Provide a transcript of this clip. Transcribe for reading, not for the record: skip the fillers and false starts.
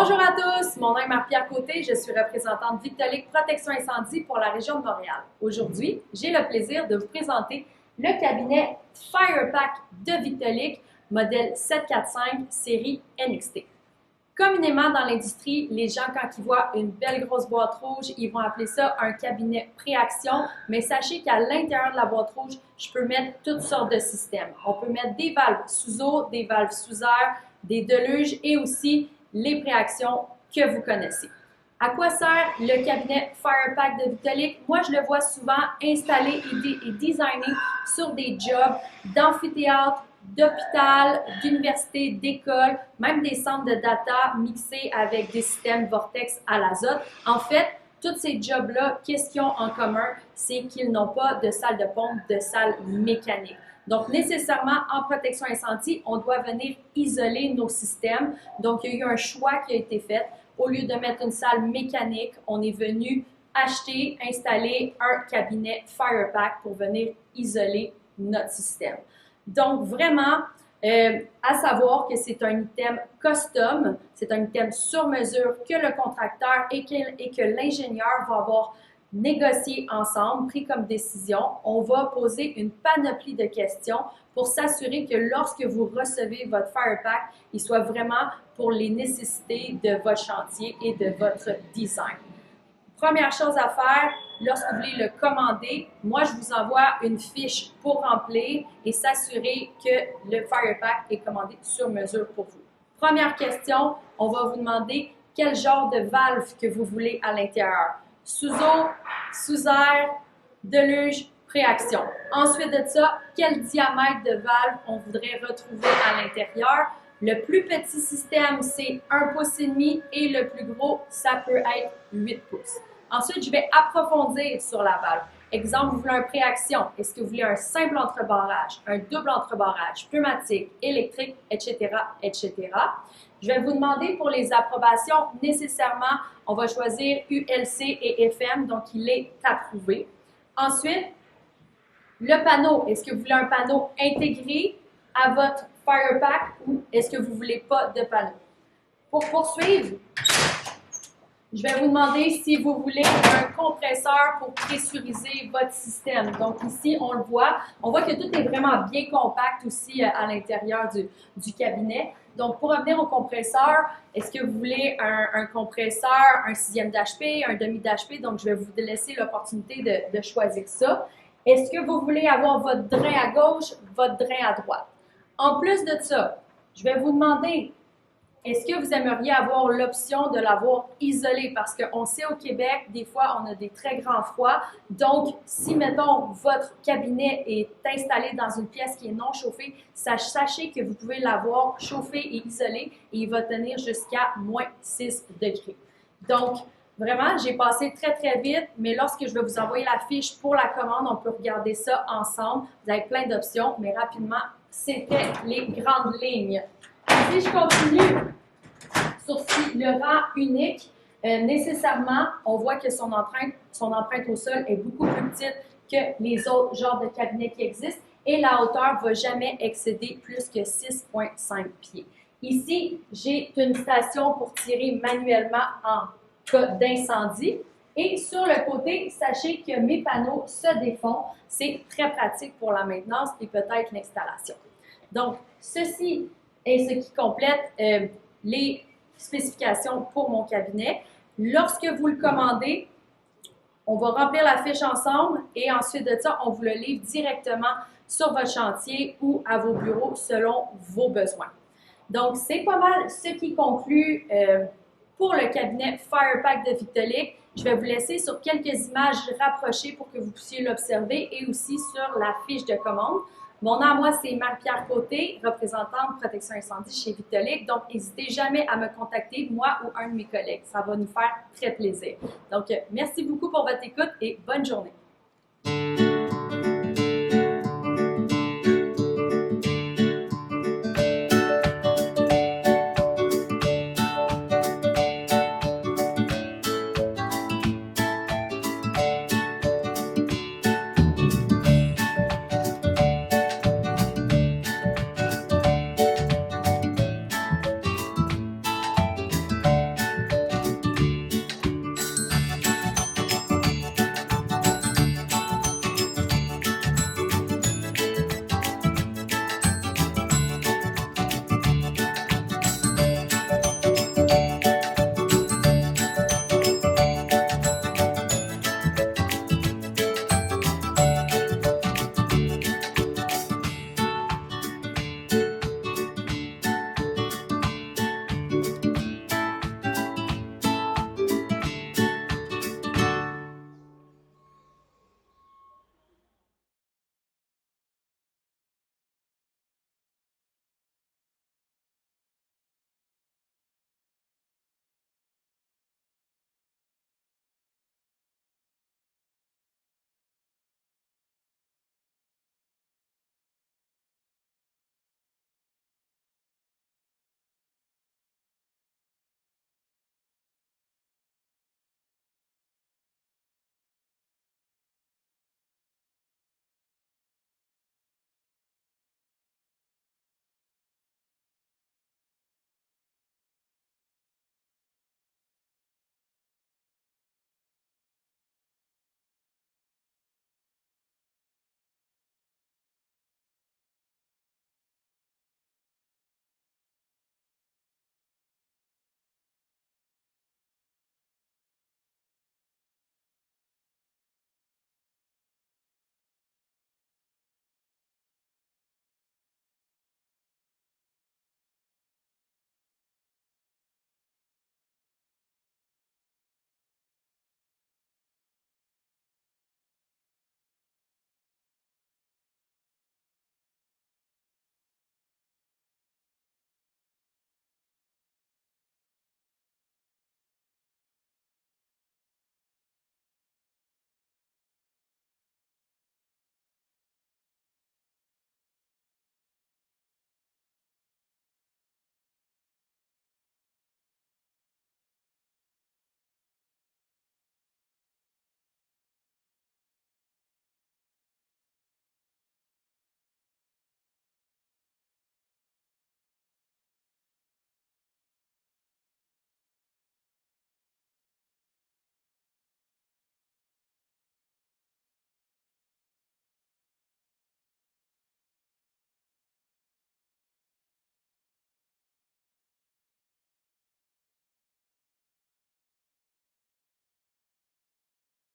Bonjour à tous, mon nom est Marie-Pierre Côté, je suis représentante Victolique Protection Incendie pour la région de Montréal. Aujourd'hui, j'ai le plaisir de vous présenter le cabinet Firepack de Victolique, modèle 745 série NXT. Communément dans l'industrie, les gens, quand ils voient une belle grosse boîte rouge, ils vont appeler ça un cabinet préaction, mais sachez qu'à l'intérieur de la boîte rouge, je peux mettre toutes sortes de systèmes. On peut mettre des valves sous eau, des valves sous air, des deluges et aussi les préactions que vous connaissez. À quoi sert le cabinet Firepack de Victolique? Moi, je le vois souvent installé et designé sur des jobs d'amphithéâtre, d'hôpital, d'université, d'école, même des centres de data mixés avec des systèmes Vortex à l'azote. En fait, tous ces jobs-là, qu'est-ce qu'ils ont en commun? C'est qu'ils n'ont pas de salle de pompe, de salle mécanique. Donc, nécessairement, en protection incendie, on doit venir isoler nos systèmes. Donc, il y a eu un choix qui a été fait. Au lieu de mettre une salle mécanique, on est venu acheter, installer un cabinet Firepack pour venir isoler notre système. Donc, vraiment, à savoir que c'est un item custom, c'est un item sur mesure que le contracteur et que l'ingénieur va avoir négocié ensemble, pris comme décision. On va poser une panoplie de questions pour s'assurer que lorsque vous recevez votre Firepack, il soit vraiment pour les nécessités de votre chantier et de votre design. Première chose à faire, lorsque vous voulez le commander, moi je vous envoie une fiche pour remplir et s'assurer que le Firepack est commandé sur mesure pour vous. Première question, on va vous demander quel genre de valve que vous voulez à l'intérieur. Sous eau, sous air, deluge, préaction. Ensuite de ça, quel diamètre de valve on voudrait retrouver à l'intérieur. Le plus petit système, c'est 1,5 pouce et le plus gros, ça peut être 8 pouces. Ensuite, je vais approfondir sur la valve. Exemple, vous voulez un préaction. Est-ce que vous voulez un simple entrebarrage, un double entrebarrage, pneumatique, électrique, etc., etc. Je vais vous demander pour les approbations, nécessairement, on va choisir ULC et FM, donc il est approuvé. Ensuite, le panneau. Est-ce que vous voulez un panneau intégré à votre Firepack ou est-ce que vous ne voulez pas de panneau? Pour poursuivre, je vais vous demander si vous voulez un compresseur pour pressuriser votre système. Donc ici, on voit que tout est vraiment bien compact aussi à l'intérieur du cabinet. Donc pour revenir au compresseur, est-ce que vous voulez un compresseur, un 6e d'HP, un demi d'HP? Donc je vais vous laisser l'opportunité de choisir ça. Est-ce que vous voulez avoir votre drain à gauche, votre drain à droite? En plus de ça, je vais vous demander, est-ce que vous aimeriez avoir l'option de l'avoir isolé? Parce qu'on sait au Québec, des fois, on a des très grands froids. Donc, si, mettons, votre cabinet est installé dans une pièce qui est non chauffée, sachez que vous pouvez l'avoir chauffé et isolé et il va tenir jusqu'à moins 6 degrés. Donc, vraiment, j'ai passé très, très vite, mais lorsque je vais vous envoyer la fiche pour la commande, on peut regarder ça ensemble. Vous avez plein d'options, mais rapidement, c'était les grandes lignes. Si je continue sur le rang unique, nécessairement, on voit que son empreinte au sol est beaucoup plus petite que les autres genres de cabinets qui existent et la hauteur ne va jamais excéder plus que 6,5 pieds. Ici, j'ai une station pour tirer manuellement en cas d'incendie. Et sur le côté, sachez que mes panneaux se défont. C'est très pratique pour la maintenance et peut-être l'installation. Donc, ceci est ce qui complète les spécifications pour mon cabinet. Lorsque vous le commandez, on va remplir la fiche ensemble et ensuite de ça, on vous le livre directement sur votre chantier ou à vos bureaux selon vos besoins. Donc, c'est pas mal ce qui conclut pour le cabinet Firepack de Victolique. Je vais vous laisser sur quelques images rapprochées pour que vous puissiez l'observer et aussi sur la fiche de commande. Mon nom à moi, c'est Marie-Pierre Côté, représentante protection incendie chez Victolique. Donc, n'hésitez jamais à me contacter, moi ou un de mes collègues. Ça va nous faire très plaisir. Donc, merci beaucoup pour votre écoute et bonne journée.